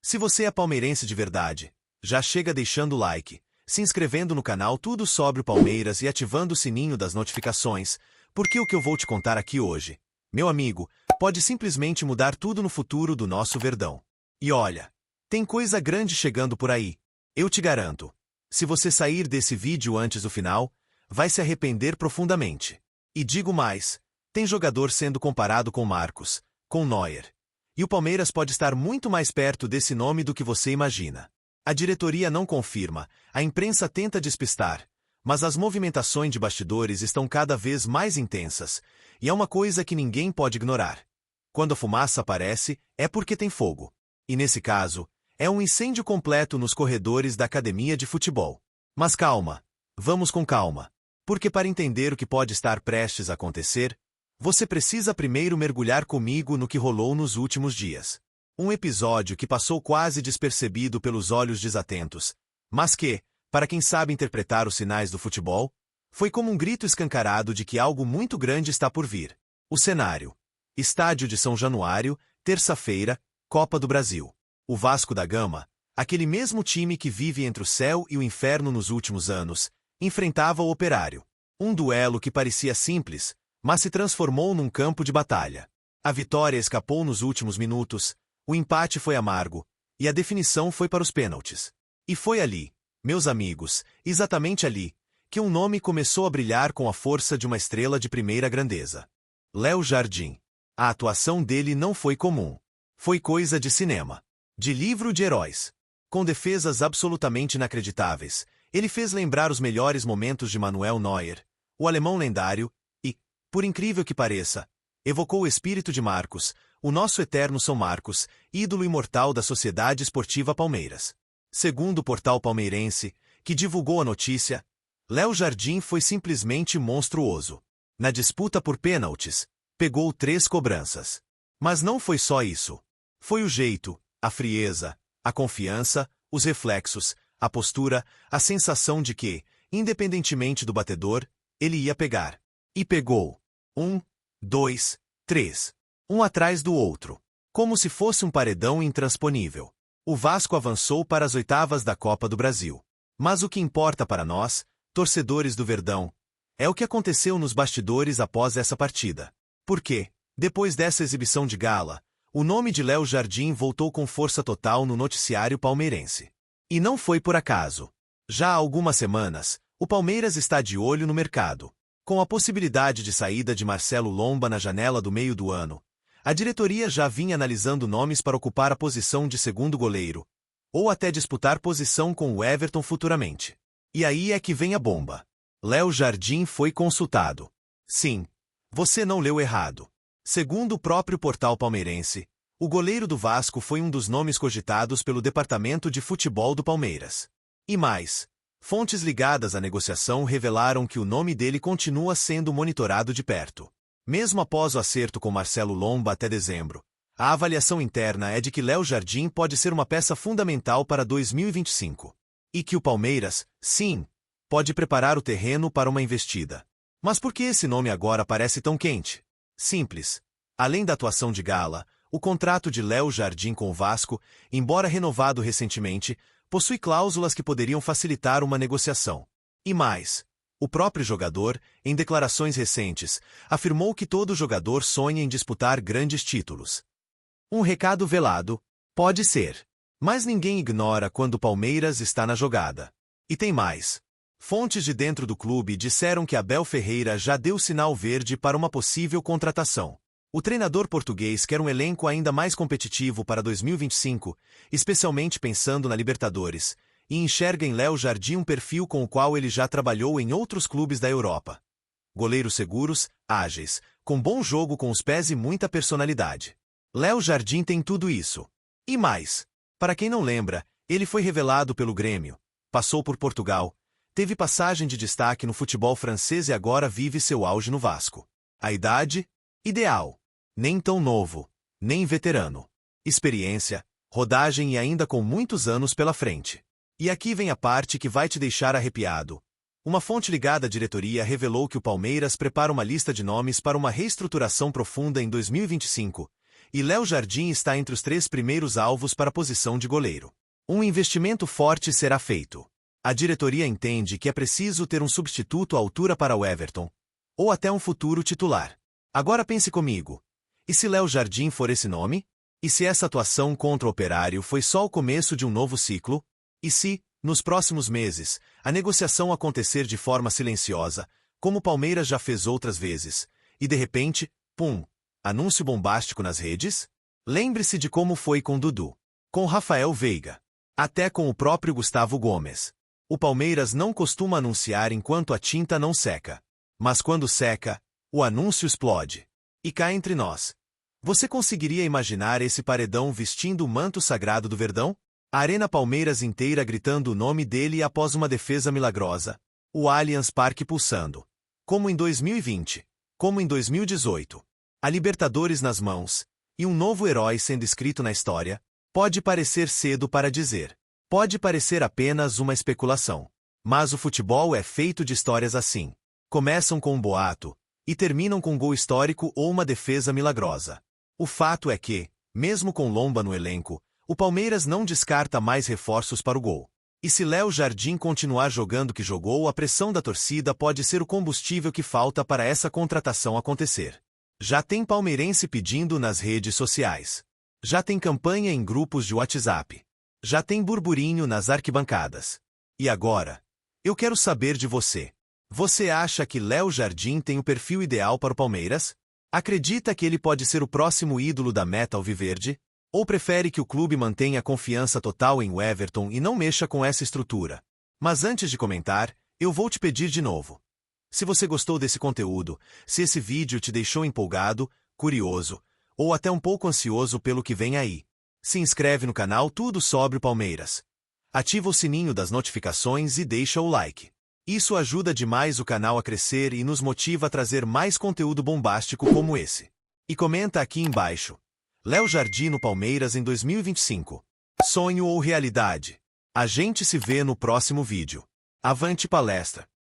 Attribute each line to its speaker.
Speaker 1: Se você é palmeirense de verdade, já chega deixando o like, se inscrevendo no canal Tudo sobre o Palmeiras e ativando o sininho das notificações, porque o que eu vou te contar aqui hoje, meu amigo, pode simplesmente mudar tudo no futuro do nosso Verdão. E olha, tem coisa grande chegando por aí. Eu te garanto. Se você sair desse vídeo antes do final, vai se arrepender profundamente. E digo mais, tem jogador sendo comparado com Marcos, com Neuer. E o Palmeiras pode estar muito mais perto desse nome do que você imagina. A diretoria não confirma, a imprensa tenta despistar, mas as movimentações de bastidores estão cada vez mais intensas, e é uma coisa que ninguém pode ignorar. Quando a fumaça aparece, é porque tem fogo. E nesse caso, é um incêndio completo nos corredores da academia de futebol. Mas calma, vamos com calma, porque para entender o que pode estar prestes a acontecer, você precisa primeiro mergulhar comigo no que rolou nos últimos dias. Um episódio que passou quase despercebido pelos olhos desatentos, mas que, para quem sabe interpretar os sinais do futebol, foi como um grito escancarado de que algo muito grande está por vir. O cenário: Estádio de São Januário, terça-feira, Copa do Brasil. O Vasco da Gama, aquele mesmo time que vive entre o céu e o inferno nos últimos anos, enfrentava o Operário. Um duelo que parecia simples, mas se transformou num campo de batalha. A vitória escapou nos últimos minutos, o empate foi amargo, e a definição foi para os pênaltis. E foi ali, meus amigos, exatamente ali, que um nome começou a brilhar com a força de uma estrela de primeira grandeza. Léo Jardim. A atuação dele não foi comum. Foi coisa de cinema. De livro de heróis. Com defesas absolutamente inacreditáveis, ele fez lembrar os melhores momentos de Manuel Neuer, o alemão lendário, e, por incrível que pareça, evocou o espírito de Marcos, o nosso eterno São Marcos, ídolo imortal da Sociedade Esportiva Palmeiras. Segundo o portal palmeirense, que divulgou a notícia, Léo Jardim foi simplesmente monstruoso. Na disputa por pênaltis, pegou 3 cobranças. Mas não foi só isso. Foi o jeito, a frieza, a confiança, os reflexos, a postura, a sensação de que, independentemente do batedor, ele ia pegar. E pegou. 1, 2, 3. Um atrás do outro. Como se fosse um paredão intransponível. O Vasco avançou para as oitavas da Copa do Brasil. Mas o que importa para nós, torcedores do Verdão, é o que aconteceu nos bastidores após essa partida. Porque, depois dessa exibição de gala, o nome de Léo Jardim voltou com força total no noticiário palmeirense. E não foi por acaso. Já há algumas semanas, o Palmeiras está de olho no mercado. Com a possibilidade de saída de Marcelo Lomba na janela do meio do ano, a diretoria já vinha analisando nomes para ocupar a posição de segundo goleiro, ou até disputar posição com o Everton futuramente. E aí é que vem a bomba. Léo Jardim foi consultado. Sim, você não leu errado. Segundo o próprio portal palmeirense, o goleiro do Vasco foi um dos nomes cogitados pelo departamento de futebol do Palmeiras. E mais, fontes ligadas à negociação revelaram que o nome dele continua sendo monitorado de perto. Mesmo após o acerto com Marcelo Lomba até dezembro, a avaliação interna é de que Léo Jardim pode ser uma peça fundamental para 2025. E que o Palmeiras, sim, pode preparar o terreno para uma investida. Mas por que esse nome agora parece tão quente? Simples. Além da atuação de gala, o contrato de Léo Jardim com o Vasco, embora renovado recentemente, possui cláusulas que poderiam facilitar uma negociação. E mais, o próprio jogador, em declarações recentes, afirmou que todo jogador sonha em disputar grandes títulos. Um recado velado? Pode ser. Mas ninguém ignora quando o Palmeiras está na jogada. E tem mais. Fontes de dentro do clube disseram que Abel Ferreira já deu sinal verde para uma possível contratação. O treinador português quer um elenco ainda mais competitivo para 2025, especialmente pensando na Libertadores, e enxerga em Léo Jardim um perfil com o qual ele já trabalhou em outros clubes da Europa. Goleiros seguros, ágeis, com bom jogo com os pés e muita personalidade. Léo Jardim tem tudo isso. E mais. Para quem não lembra, ele foi revelado pelo Grêmio, passou por Portugal, teve passagem de destaque no futebol francês e agora vive seu auge no Vasco. A idade? Ideal. Nem tão novo, nem veterano. Experiência, rodagem e ainda com muitos anos pela frente. E aqui vem a parte que vai te deixar arrepiado. Uma fonte ligada à diretoria revelou que o Palmeiras prepara uma lista de nomes para uma reestruturação profunda em 2025, E Léo Jardim está entre os 3 primeiros alvos para a posição de goleiro. Um investimento forte será feito. A diretoria entende que é preciso ter um substituto à altura para o Everton, ou até um futuro titular. Agora pense comigo. E se Léo Jardim for esse nome? E se essa atuação contra o Operário foi só o começo de um novo ciclo? E se, nos próximos meses, a negociação acontecer de forma silenciosa, como o Palmeiras já fez outras vezes, e de repente, pum, anúncio bombástico nas redes? Lembre-se de como foi com Dudu, com Rafael Veiga, até com o próprio Gustavo Gomes. O Palmeiras não costuma anunciar enquanto a tinta não seca. Mas quando seca, o anúncio explode. E cá entre nós. Você conseguiria imaginar esse paredão vestindo o manto sagrado do Verdão? A Arena Palmeiras inteira gritando o nome dele após uma defesa milagrosa. O Allianz Parque pulsando. Como em 2020. Como em 2018. A Libertadores nas mãos. E um novo herói sendo escrito na história. Pode parecer cedo para dizer. Pode parecer apenas uma especulação. Mas o futebol é feito de histórias assim. Começam com um boato, e terminam com um gol histórico ou uma defesa milagrosa. O fato é que, mesmo com Lomba no elenco, o Palmeiras não descarta mais reforços para o gol. E se Léo Jardim continuar jogando o que jogou, a pressão da torcida pode ser o combustível que falta para essa contratação acontecer. Já tem palmeirense pedindo nas redes sociais. Já tem campanha em grupos de WhatsApp. Já tem burburinho nas arquibancadas. E agora? Eu quero saber de você. Você acha que Léo Jardim tem o perfil ideal para o Palmeiras? Acredita que ele pode ser o próximo ídolo da meta alviverde? Ou prefere que o clube mantenha a confiança total em Everton e não mexa com essa estrutura? Mas antes de comentar, eu vou te pedir de novo. Se você gostou desse conteúdo, se esse vídeo te deixou empolgado, curioso, ou até um pouco ansioso pelo que vem aí, se inscreve no canal Tudo Sobre o Palmeiras. Ativa o sininho das notificações e deixa o like. Isso ajuda demais o canal a crescer e nos motiva a trazer mais conteúdo bombástico como esse. E comenta aqui embaixo. Léo Jardim no Palmeiras em 2025. Sonho ou realidade? A gente se vê no próximo vídeo. Avante palestra!